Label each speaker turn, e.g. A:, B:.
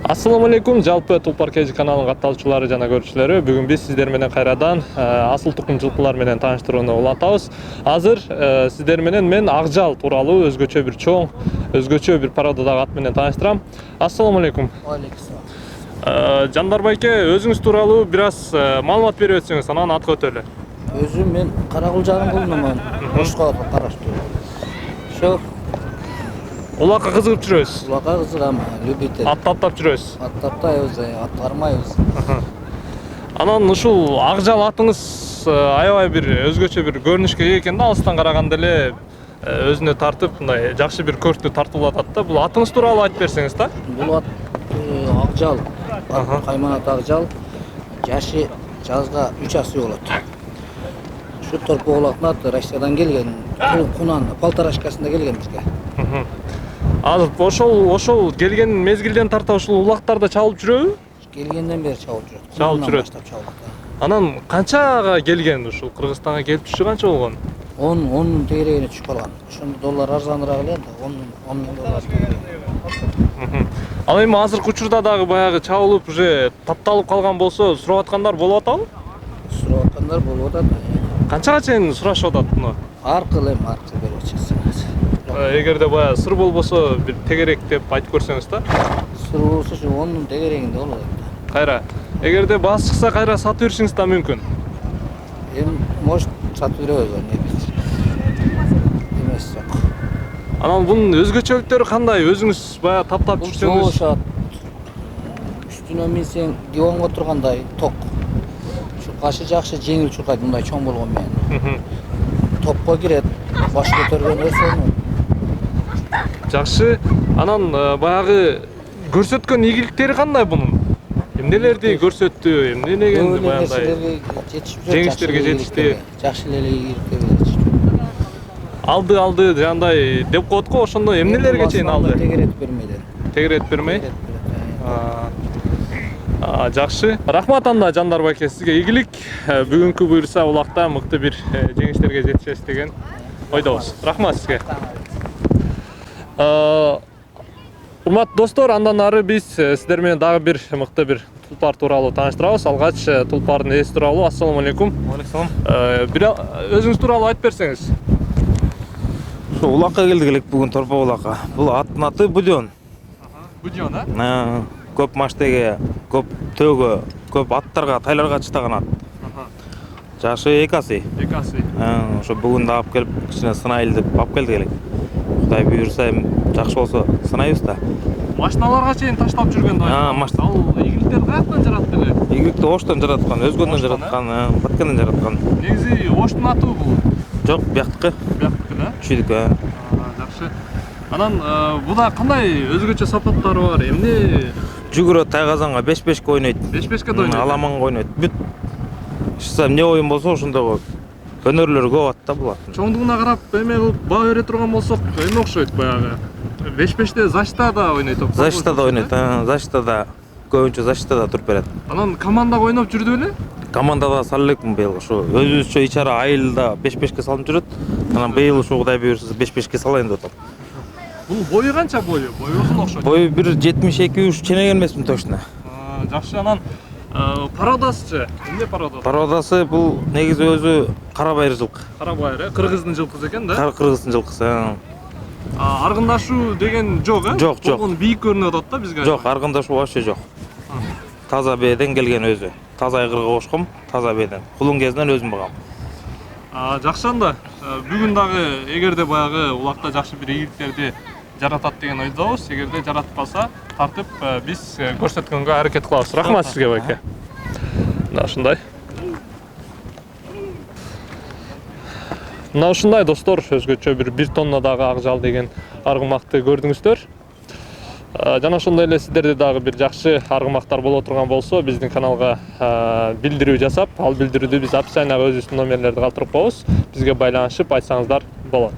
A: Ассаламу алейкум, жалпы Тулпар KG каналынын катталуучулары жана көрүүчүлөрү. Бүгүн биз сиздер менен кайрадан асыл тукум жылкылар менен тааныштырууну улантабыз. Азыр сиздер менен мен Акжал тууралуу өзгөчө бир чоң, өзгөчө бир пародадагы ат менен тааныштырам. Ассаламу алейкум.
B: Алейкум.
A: Жандар байке, өзүңүз тууралуу бир аз маалымат берип өтсөңүз, анан атка өтөлү.
B: Өзүм мен Карагул жарымгулунумун. Ошко караштуу. Ошо
A: Улакка кызыгып жүрөбүз.
B: улакка кызыгам, любитель.
A: Ат таптап жүрөбүз.
B: Ат таптайбыз, ат кармайбыз.
A: Анан ушул Акжал атыңыз аябай бир өзгөчө бир көрүнүшкө ээ экен да, алыстан караганда эле өзүнө тартып, мындай жакшы бир көрктү тартуулатат да. Бул атыңыз тууралуу айтып берсеңиз да.
B: Бул ат Акжал. Кайманат Акжал. Жашы жазга 3 асы болот. Ушу торпоголактын аты Россиядан келген, Кунан, Полторашкасында келген бизге.
A: Азыр ошол келген мезгилден тарта ушул улактарда чабылып жүрөбү?
B: Келгенден бери чабылып жүрөт.
A: Чабылып жүрөт. Анан канчага келген ушул Кыргызстанга келип түшү канча болгон?
B: 10 тегерегине түшүп калган. Ошондо доллар арзаныраак эле да, 10 миң доллар.
A: Ал эми азыркы учурда дагы баягы чабылып уже тапталып калган болсо, сурап аткандар болуп атабы?
B: Сурап аткандар болуп атат.
A: Канчага чейин сурашып атат муну?
B: Аркы берип атышат.
A: Эгерде баягы сыр болбосо бир тегерек деп айтып көрсөңүз да.
B: Сыр болсо ушу 10 тегерегинде болот.
A: Кайра. Эгерде баасы чыкса кайра сатып беришиңиз да мүмкүн.
B: Может сатып беребиз, негизи. Эмес жок.
A: Анан бунун өзгөчөлүктөрү кандай? Өзүңүз баягы таптап жүрсөңүз.
B: Үстүнө минсең диванга отургандай ток. Чуркашы жакшы жеңил чуркайт, мындай чоң болгон менен. Топко кирет, баш көтөргөн өсөнү.
A: Жакшы. Анан баягы көрсөткөн ийгиликтери кандай бунун? Эмнелерди көрсөттү? Эмнелегенди баягындай? Жеңиштерге жетишти.
B: Жакшы эле ийгиликтер жетишти.
A: Алды жандай деп коет го, ошондо эмнелерге чейин алды?
B: Тегеретип бермейди.
A: Тегеретип бермей? Жакшы. Рахмат анда Жандар байке, сизге ийгилик. Бүгүнкү буюрса улакта мыкты бир жеңиштерге жетишесиз деген ойдобуз. Рахмат сизге. Урматтуу достор, андан ары биз сиздер менен дагы бир мыкты бир тулпар тууралуу тааныштырабыз. Алгач тулпардын ээси тууралуу. Ассаламу алейкум.
C: Алейкум.
A: Бир өзүңүз тууралуу айтып берсеңиз.
C: Şu ulakka geldik elek bugün torpa ulakka. Бұл аттың аты Буден.
A: Буден, а?
C: Көп маштеге, көп төөгө, көп аттарга, тайларга чыдаган ат. Жашы экасы.
A: Экасы.
C: Ошо бүгүн да алып келип, кичине сынайлы деп алып келдик элек. Кудай буйрса, жакшы болсо сынайбыз да.
A: Машиналарга чейин таштап жүргөн да. Ал ийгиликтер каяктан жаратты эле?
C: Ийгиликти Оштон жараткан, өзгөндөн жараткан, Баткенден жараткан.
A: Негизи Оштун аты бул.
C: Жок, бияктыкы.
A: Бияктыкы, да?
C: Чүйдүкү.
A: Жакшы. Анан буда кандай өзгөчө сапаттары бар? Эмне?
C: Жүгүрөт тайгазанга 5-5ке ойнойт.
A: 5-5ке ойнойт.
C: Аламанга ойнойт. Бүт. Ишсам эмне оюн болсо ошондогу өнөрлөр көп ат да бул аттын.
A: Чоңдугуна карап эме кылып баа бере турган болсок, эме окшойт баягы. 5-5те защитада ойнойт.
C: Защитада ойнойт, защитада көбүнчө защитада туруп берет.
A: Анан командага ойноп жүрдү беле?
C: Командада салып элекмин быйыл. Ошо өзүбүзчө ичара айылда 5-5ке салып жүрөт. Анан быйыл ушул Кудай буйрса 5-5ке салайын деп атам.
A: Бул бою канча бою? Бою узун окшойт.
C: Бою бир 72-3 ченеген эмесмин точно.
A: Жакшы. Анан пародасычы? Эмне пародасы?
C: Пародасы бул негизи өзү кара байыр жылкы.
A: Кара байыр, кыргыздын жылкысы экен да?
C: Кыргыздын жылкысы.
A: Аргындашуу деген жок, э?
C: Жок.
A: Болгон бийик көрүнүп атат да бизге.
C: Жок, аргындашуу вообще жок. Таза бээден келген өзү. Таза айгырга кошком, таза бээден. Кулун кезинен өзүм багам.
A: Жакшы анда. Бүгүн дагы эгерде баягы улакта жакшы бир ийгиликтерди жаратат деген ойдобуз. Эгерде жаратпаса, тартып биз көрсөткөнгө аракет кылабыз. Рахмат сизге байке. Мына ушундай. Мына ушундай достор, өзгөчө бир тоннадагы Акжал деген аргымакты көрдүңүздөр. Жана ошондой эле сиздерде дагы бир жакшы аргымактар боло турган болсо, биздин каналга билдирүү жасап, ал билдирүүдү биз описанияга өзүбүздүн номерлерди калтырып коебуз. Бизге байланышып айтсаңыздар болот.